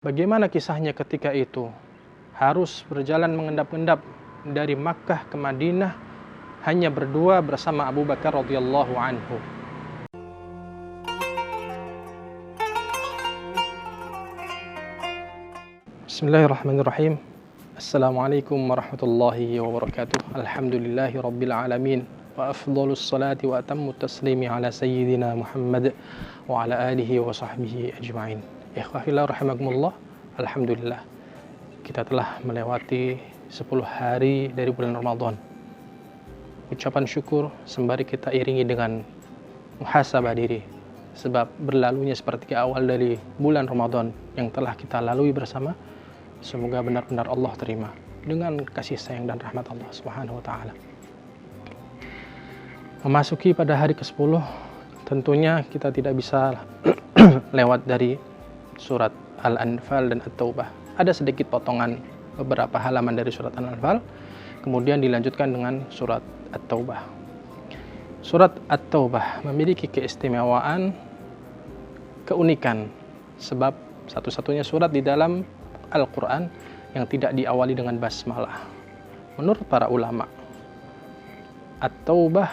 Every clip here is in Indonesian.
Bagaimana kisahnya ketika itu? Harus berjalan mengendap-endap dari Makkah ke Madinah hanya berdua bersama Abu Bakar radhiyallahu anhu. Bismillahirrahmanirrahim. Assalamualaikum warahmatullahi wabarakatuh. Alhamdulillahi rabbil alamin. Wa afdhalus salati wa atammu taslimi ala sayyidina Muhammad wa ala alihi wa sahbihi ajma'in. Ikhwafillah rahimakumullah. Alhamdulillah, kita telah melewati 10 hari dari bulan Ramadan. Ucapan syukur sembari kita iringi dengan muhasabah diri, sebab berlalunya sepertiga awal dari bulan Ramadan yang telah kita lalui bersama, semoga benar-benar Allah terima dengan kasih sayang dan rahmat Allah Subhanahu wa taala. Memasuki pada hari ke-10, tentunya kita tidak bisa lewat dari surat Al-Anfal dan At-Taubah. Ada sedikit potongan beberapa halaman dari surat Al-Anfal, kemudian dilanjutkan dengan surat At-Taubah. Surat At-Taubah memiliki keistimewaan, keunikan, sebab satu-satunya surat di dalam Al-Quran yang tidak diawali dengan basmalah. Menurut para ulama, At-Taubah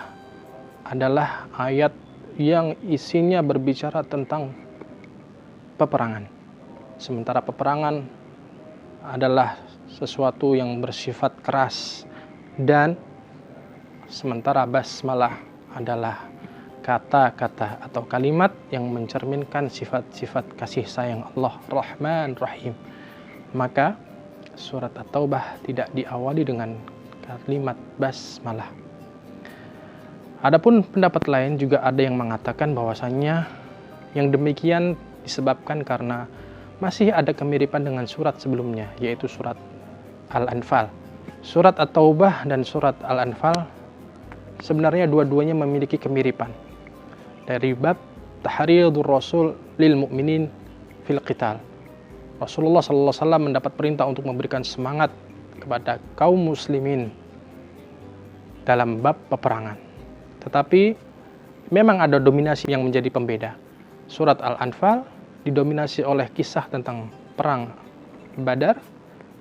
adalah ayat yang isinya berbicara tentang peperangan. Sementara peperangan adalah sesuatu yang bersifat keras, dan sementara basmalah adalah kata-kata atau kalimat yang mencerminkan sifat-sifat kasih sayang Allah Rahman Rahim. Maka surat At-Taubah tidak diawali dengan kalimat basmalah. Adapun pendapat lain juga ada yang mengatakan bahwasannya yang demikian disebabkan karena masih ada kemiripan dengan surat sebelumnya, yaitu surat Al-Anfal. Surat At-Taubah dan surat Al-Anfal sebenarnya dua-duanya memiliki kemiripan. Dari bab tahridhur rasul lil mu'minin fil qital. Rasulullah sallallahu alaihi wasallam mendapat perintah untuk memberikan semangat kepada kaum muslimin dalam bab peperangan. Tetapi memang ada dominasi yang menjadi pembeda. Surat Al-Anfal didominasi oleh kisah tentang perang Badar,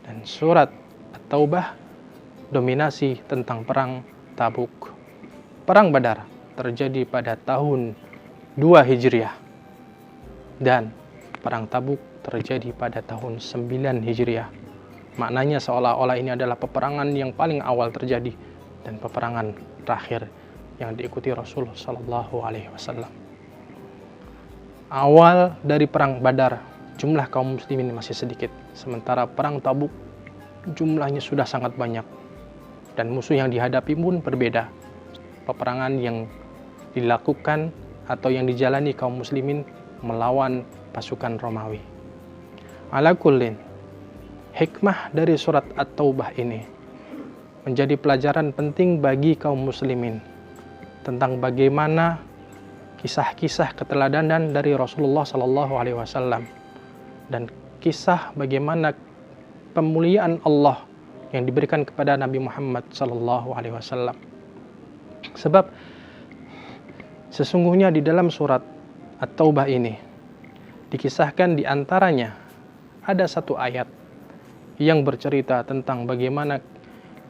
dan surat At-Taubah dominasi tentang perang Tabuk. Perang Badar terjadi pada tahun 2 Hijriah, dan perang Tabuk terjadi pada tahun 9 Hijriah. Maknanya seolah-olah ini adalah peperangan yang paling awal terjadi dan peperangan terakhir yang diikuti Rasul sallallahu alaihi wasallam. Awal dari perang Badar, jumlah kaum muslimin masih sedikit, sementara perang Tabuk jumlahnya sudah sangat banyak, dan musuh yang dihadapi pun berbeda. Peperangan yang dilakukan atau yang dijalani kaum muslimin melawan pasukan Romawi. Ala kullin, hikmah dari surat At-Taubah ini menjadi pelajaran penting bagi kaum muslimin tentang bagaimana kisah-kisah keteladanan dari Rasulullah Sallallahu Alaihi Wasallam dan kisah bagaimana pemuliaan Allah yang diberikan kepada Nabi Muhammad Sallallahu Alaihi Wasallam. Sebab sesungguhnya di dalam surat At-Taubah ini dikisahkan di antaranya ada satu ayat yang bercerita tentang bagaimana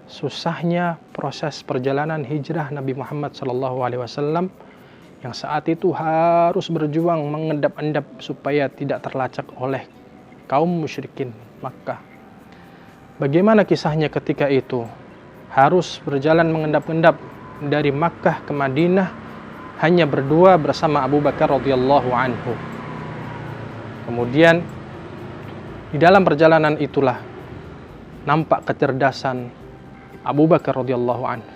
susahnya proses perjalanan hijrah Nabi Muhammad Sallallahu Alaihi Wasallam, yang saat itu harus berjuang mengendap-endap supaya tidak terlacak oleh kaum musyrikin Makkah. Bagaimana kisahnya ketika itu? Harus berjalan mengendap-endap dari Makkah ke Madinah hanya berdua bersama Abu Bakar radhiyallahu anhu. Kemudian di dalam perjalanan itulah nampak kecerdasan Abu Bakar radhiyallahu anhu,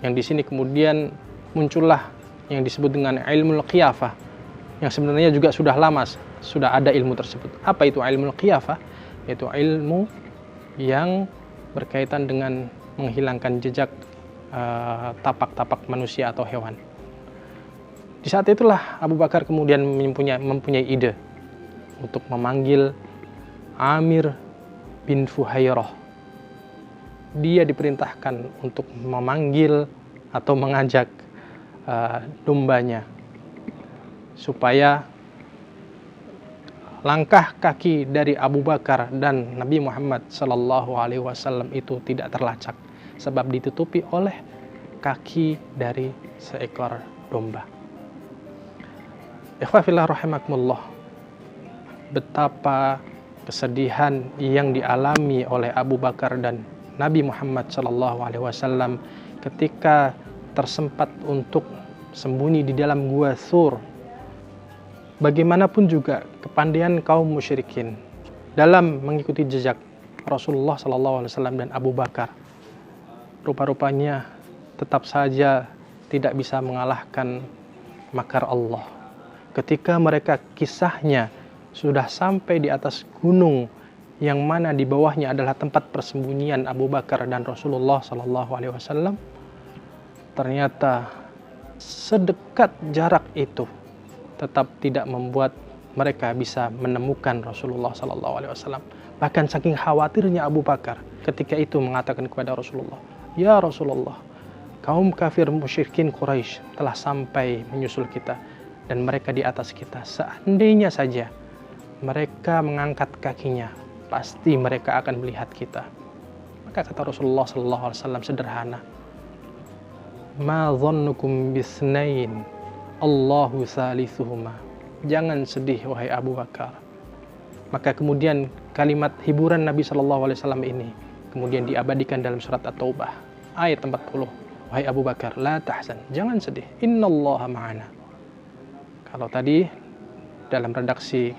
yang di sini kemudian muncullah yang disebut dengan ilmu qiyafah, yang sebenarnya juga sudah lama sudah ada ilmu tersebut. Apa itu ilmu qiyafah? Yaitu ilmu yang berkaitan dengan menghilangkan jejak tapak-tapak manusia atau hewan. Di saat itulah Abu Bakar kemudian mempunyai ide untuk memanggil Amir bin Fuhairah. Dia diperintahkan untuk memanggil atau mengajak dombanya supaya langkah kaki dari Abu Bakar dan Nabi Muhammad Sallallahu Alaihi Wasallam itu tidak terlacak, sebab ditutupi oleh kaki dari seekor domba. Ikhwafillah rahimakumullah, betapa kesedihan yang dialami oleh Abu Bakar dan Nabi Muhammad Sallallahu Alaihi Wasallam ketika tersempat untuk sembunyi di dalam gua Tsur. Bagaimanapun juga kepandaian kaum musyrikin dalam mengikuti jejak Rasulullah Sallallahu Alaihi Wasallam dan Abu Bakar, rupa-rupanya tetap saja tidak bisa mengalahkan makar Allah. Ketika mereka kisahnya sudah sampai di atas gunung yang mana di bawahnya adalah tempat persembunyian Abu Bakar dan Rasulullah Sallallahu Alaihi Wasallam, ternyata sedekat jarak itu tetap tidak membuat mereka bisa menemukan Rasulullah Sallallahu Alaihi Wasallam. Bahkan saking khawatirnya Abu Bakar ketika itu mengatakan kepada Rasulullah, "Ya Rasulullah, kaum kafir musyrikin Quraisy telah sampai menyusul kita dan mereka di atas kita. Seandainya saja mereka mengangkat kakinya, pasti mereka akan melihat kita." Maka kata Rasulullah Sallallahu Alaihi Wasallam sederhana, "Ma dhannukum bisnain Allahu salisuhuma." Jangan sedih wahai Abu Bakar. Maka kemudian kalimat hiburan Nabi Shallallahu Alaihi Wasallam ini kemudian diabadikan dalam surat At-Taubah ayat 40. Wahai Abu Bakar, la tahzan, jangan sedih. Innallaha ma'ana. Kalau tadi dalam redaksi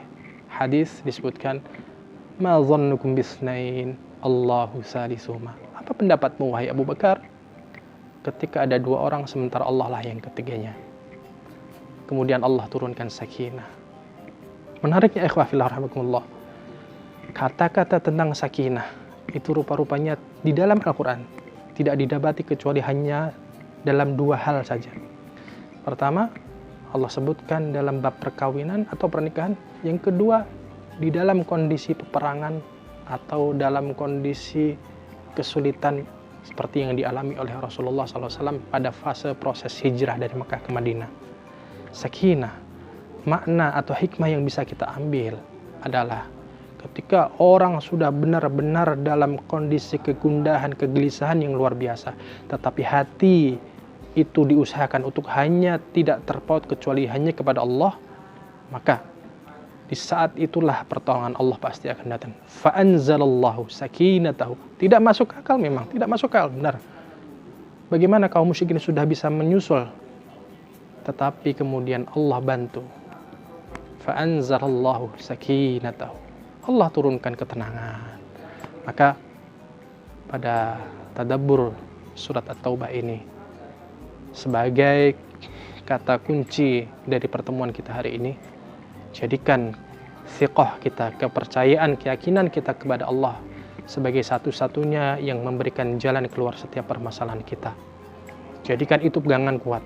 hadis disebutkan ma dhannukum bisnain Allahu salisuhuma. Apa pendapatmu wahai Abu Bakar ketika ada dua orang sementara Allah lah yang ketiganya? Kemudian Allah turunkan sakinah. Menariknya ikhwah fillah rahimakumullah, kata-kata tentang sakinah itu rupa-rupanya di dalam Al-Quran tidak didapati kecuali hanya dalam dua hal saja. Pertama, Allah sebutkan dalam bab perkawinan atau pernikahan. Yang kedua, di dalam kondisi peperangan atau dalam kondisi kesulitan seperti yang dialami oleh Rasulullah SAW pada fase proses hijrah dari Mekah ke Madinah. Sakinah, makna atau hikmah yang bisa kita ambil adalah ketika orang sudah benar-benar dalam kondisi kegundahan, kegelisahan yang luar biasa, tetapi hati itu diusahakan untuk hanya tidak terpaut kecuali hanya kepada Allah, maka di saat itulah pertolongan Allah pasti akan datang. Fa'anzalallahu sakinatahu. Tidak masuk akal memang, tidak masuk akal, benar. Bagaimana kaum musyrikin sudah bisa menyusul, tetapi kemudian Allah bantu. Fa'anzalallahu sakinatahu. Allah turunkan ketenangan. Maka pada tadabbur surat At-Taubah ini sebagai kata kunci dari pertemuan kita hari ini, jadikan thiqah kita, kepercayaan, keyakinan kita kepada Allah sebagai satu-satunya yang memberikan jalan keluar setiap permasalahan kita. Jadikan itu pegangan kuat.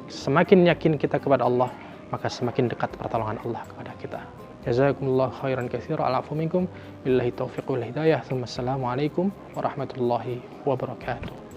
Semakin yakin kita kepada Allah, maka semakin dekat pertolongan Allah kepada kita. Jazakumullah khairan katsira ala afu minkum. Billahi taufiq wal hidayah. Assalamualaikum warahmatullahi wabarakatuh.